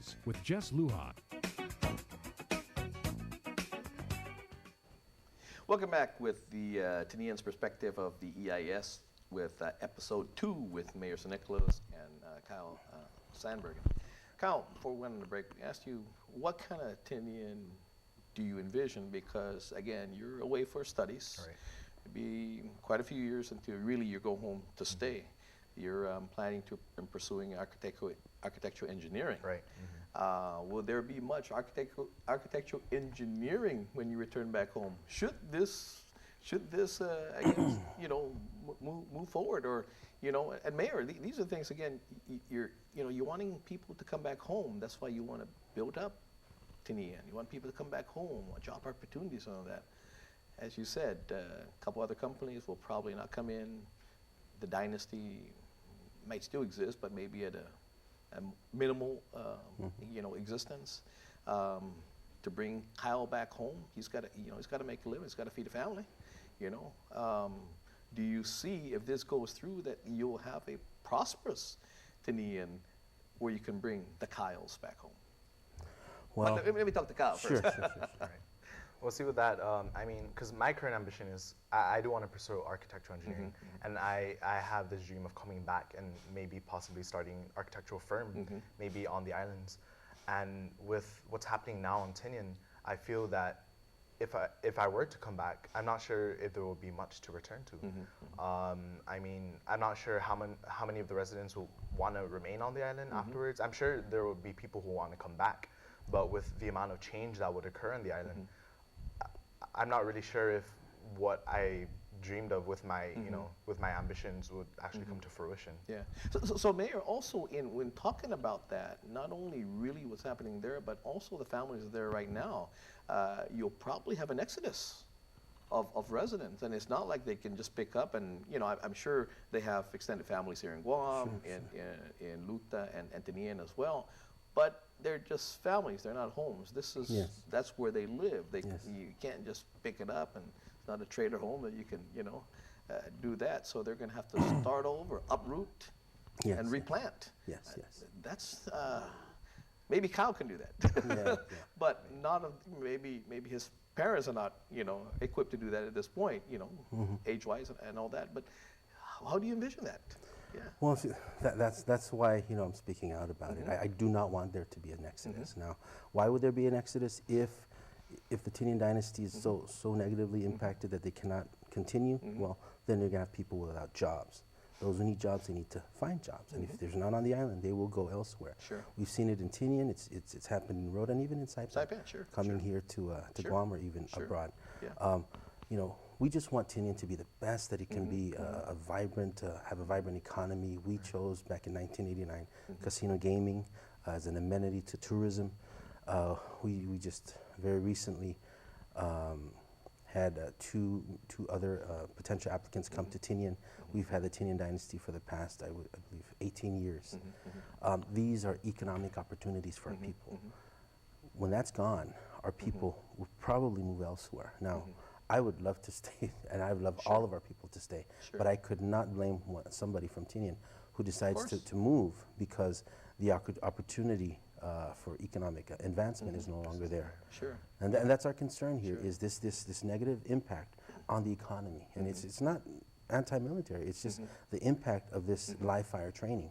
Experience with Jess Lujan. Welcome back with the Tinian's perspective of the EIS with episode 2 with Mayor St. Nicholas and Kyle Sandberg. Kyle, before we went on the break, we asked you what kind of Tinian do you envision? Because again, you're away for studies. Right. It'd be quite a few years until really you go home to stay. You're planning to pursuing architectural engineering. Right. Will there be much architectural engineering when you return back home? Should this I guess, move forward, or and Mayor, these are things again. You're wanting people to come back home. That's why you want to build up Tinian. You want people to come back home, job opportunities, and all that. As you said, a couple other companies will probably not come in. The dynasty might still exist, but maybe at a minimal, existence. To bring Kyle back home, he's got to make a living. He's got to feed a family. Do you see, if this goes through, that you'll have a prosperous Tinian where you can bring the Kyles back home? Well, but let me talk to Kyle first. Sure. Right. Well, see, with that, because my current ambition is I do want to pursue architectural engineering, and I have this dream of coming back and maybe possibly starting an architectural firm, maybe on the islands. And with what's happening now in Tinian, I feel that if I were to come back, I'm not sure if there will be much to return to. I'm not sure how many of the residents will want to remain on the island afterwards. I'm sure there will be people who want to come back, but with the amount of change that would occur on the island, I'm not really sure if what I dreamed of with my with my ambitions would actually come to fruition. Yeah. So Mayor, also when talking about that, not only really what's happening there, but also the families there right now, you'll probably have an exodus of residents, and it's not like they can just pick up and I'm sure they have extended families here in Guam, in Luta and Tinian as well, but they're just families. They're not homes. That's where they live. You can't just pick it up, and it's not a trader home that you can do that. So they're going to have to start over, uproot, and replant. Yes. That's maybe Kyle can do that, but maybe his parents are not equipped to do that at this point. Age-wise and all that. But how do you envision that? Yeah. Well, see, that's why I'm speaking out about it. I do not want there to be an exodus. Now, why would there be an exodus if the Tinian dynasty is so negatively impacted that they cannot continue? Well, then you're gonna have people without jobs. Those who need jobs, they need to find jobs, and if there's none on the island, they will go elsewhere. Sure. We've seen it in Tinian. It's happened in Rhode and even in Saipan. Coming here to Guam or even abroad. Yeah. We just want Tinian to be the best that it can be, have a vibrant economy. We chose back in 1989 casino gaming as an amenity to tourism. We just very recently had two other potential applicants come to Tinian. We've had the Tinian dynasty for the past, I believe, 18 years. These are economic opportunities for our people. When that's gone, our people will probably move elsewhere. Now, I would love to stay, and I would love all of our people to stay, but I could not blame somebody from Tinian who decides to move because the opportunity for economic advancement is no longer there. Sure. And that's our concern here, is this negative impact on the economy. And it's not anti-military, it's just the impact of this live fire training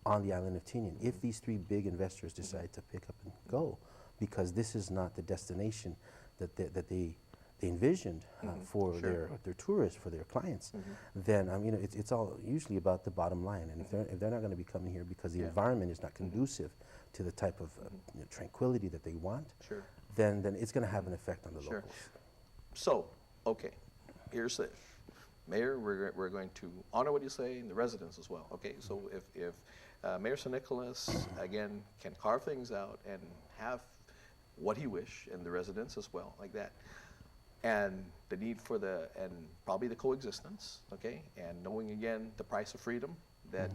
on the island of Tinian. If these three big investors decide to pick up and go, because this is not the destination that they envisioned for their tourists, for their clients, then it's all usually about the bottom line. And if they're not going to be coming here because the environment is not conducive to the type of tranquility that they want, then it's going to have an effect on the locals. So, okay, here's the Mayor. We're going to honor what you say, and the residents as well. Okay, so if Mayor St. Nicholas again can carve things out and have what he wish, and the residents as well, like that. And the need for and probably the coexistence, okay, and knowing again the price of freedom that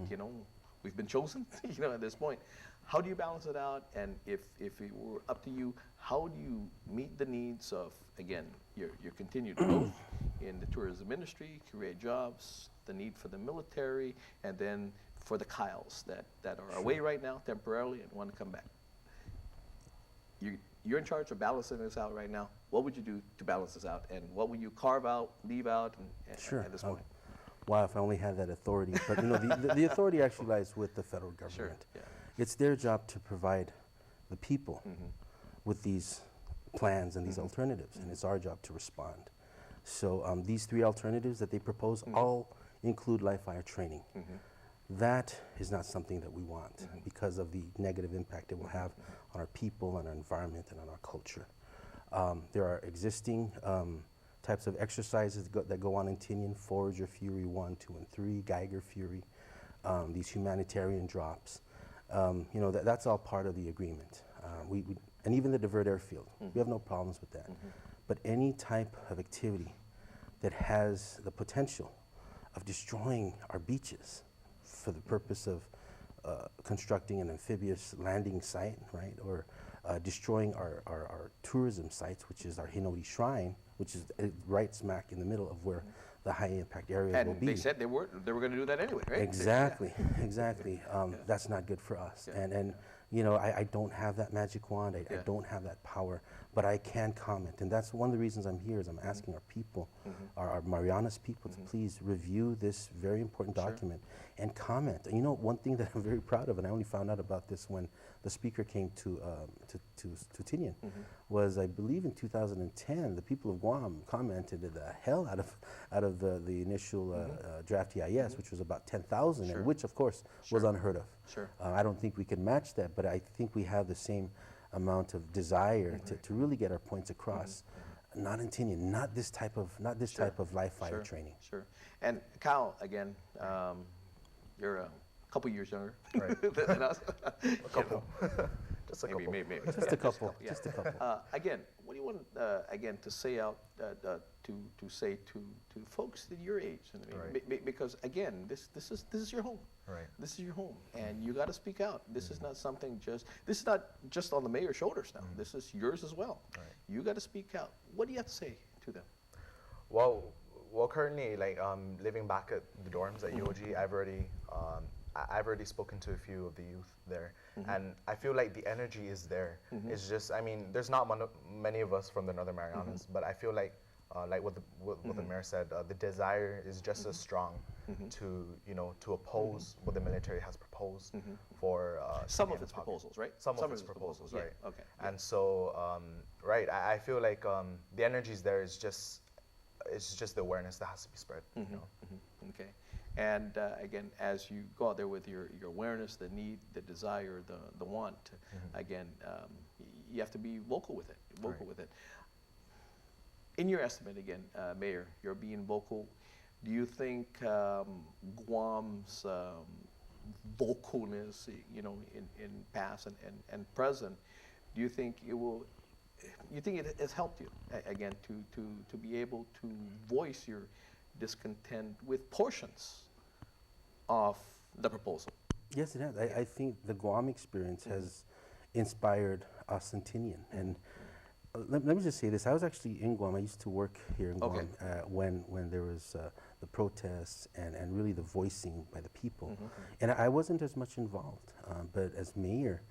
we've been chosen, at this point. How do you balance it out? And if it were up to you, how do you meet the needs of again your continued growth in the tourism industry, create jobs, the need for the military, and then for the Kyles that are away right now temporarily and want to come back? you're in charge of balancing this out right now. What would you do to balance this out, and what would you carve out, leave out, Sure. at this point? Wow, if I only had that authority. But the authority actually lies with the federal government. Sure. Yeah. It's their job to provide the people with these plans and these alternatives, and it's our job to respond. So these 3 alternatives that they propose all include live fire training. That is not something that we want because of the negative impact it will have on our people, on our environment, and on our culture. There are existing types of exercises that go on in Tinian: Forager Fury 1, 2, and 3, Geiger Fury, these humanitarian drops. That's all part of the agreement. And even the divert airfield, we have no problems with that. But any type of activity that has the potential of destroying our beaches for the purpose of constructing an amphibious landing site, right, or destroying our tourism sites, which is our Hinodi Shrine, which is right smack in the middle of where the high impact areas will be. And they said they were going to do that anyway, right? Exactly, exactly. That's not good for us. Yeah. And I don't have that magic wand. I don't have that power, but I can comment. And that's one of the reasons I'm here is I'm asking our people, our Marianas people, to please review this very important document and comment. And one thing that I'm very proud of, and I only found out about this when the speaker came to Tinian, was I believe in 2010, the people of Guam commented the hell out of the initial draft EIS, which was about 10,000, and which of course was unheard of. Sure. I don't think we can match that, but I think we have the same amount of desire to really get our points across. Not in Tinian, not this type of live fire training. Sure. And Kyle, again, you're a couple years younger Right. than us. A couple. Just a couple. Maybe. Just a couple. Yeah. Just a couple. Again, what do you want again to say out to say to folks that your age? Right. Because again, this is your home. Right. This is your home, and you got to speak out. This is not something this is not just on the mayor's shoulders now. This is yours as well. Right. You got to speak out. What do you have to say to them? Well, currently, living back at the dorms at UOG, I've already spoken to a few of the youth there, and I feel like the energy is there. It's just, there's not many of us from the Northern Marianas, but I feel like what the mayor said, the desire is just as strong to oppose what the military has proposed for Some of its proposals, right? Some of its proposals, right? Yeah. Okay. And so, I feel like the energy is there. It's just the awareness that has to be spread. Okay. And again, as you go out there with your awareness, the need, the desire, the want, again, you have to be vocal with it. With it. In your estimate, again, Mayor, you're being vocal. Do you think Guam's vocalness, in past and present, do you think it will? You think it has helped you again to be able to voice your discontent with portions of the proposal? Yes, it has. I think the Guam experience has inspired us in Tinian. And let me just say this. I was actually in Guam. I used to work here in Guam when there was the protests and really the voicing by the people. And I wasn't as much involved. But as mayor,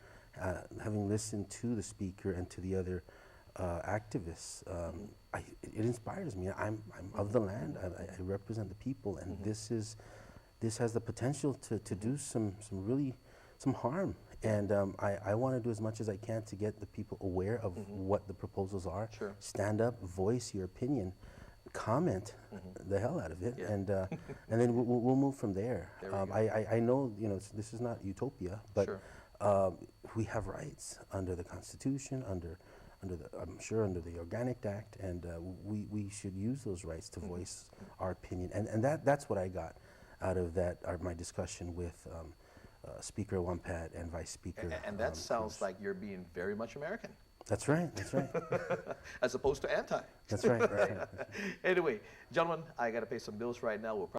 having listened to the speaker and to the other activists, it inspires me. I'm of the land. I represent the people, and this has the potential to do some harm. And I want to do as much as I can to get the people aware of what the proposals are. Sure. Stand up, voice your opinion, comment the hell out of it, and then we'll move from there. I know this is not utopia, but we have rights under the Constitution, under the Organic Act, and we should use those rights to voice our opinion. And that's what I got out of my discussion with Speaker Wampat and Vice Speaker. And that sounds Cruz. like you're being very much American. That's right. That's right. As opposed to anti. That's right. That's right. Anyway, gentlemen, I got to pay some bills right now. We'll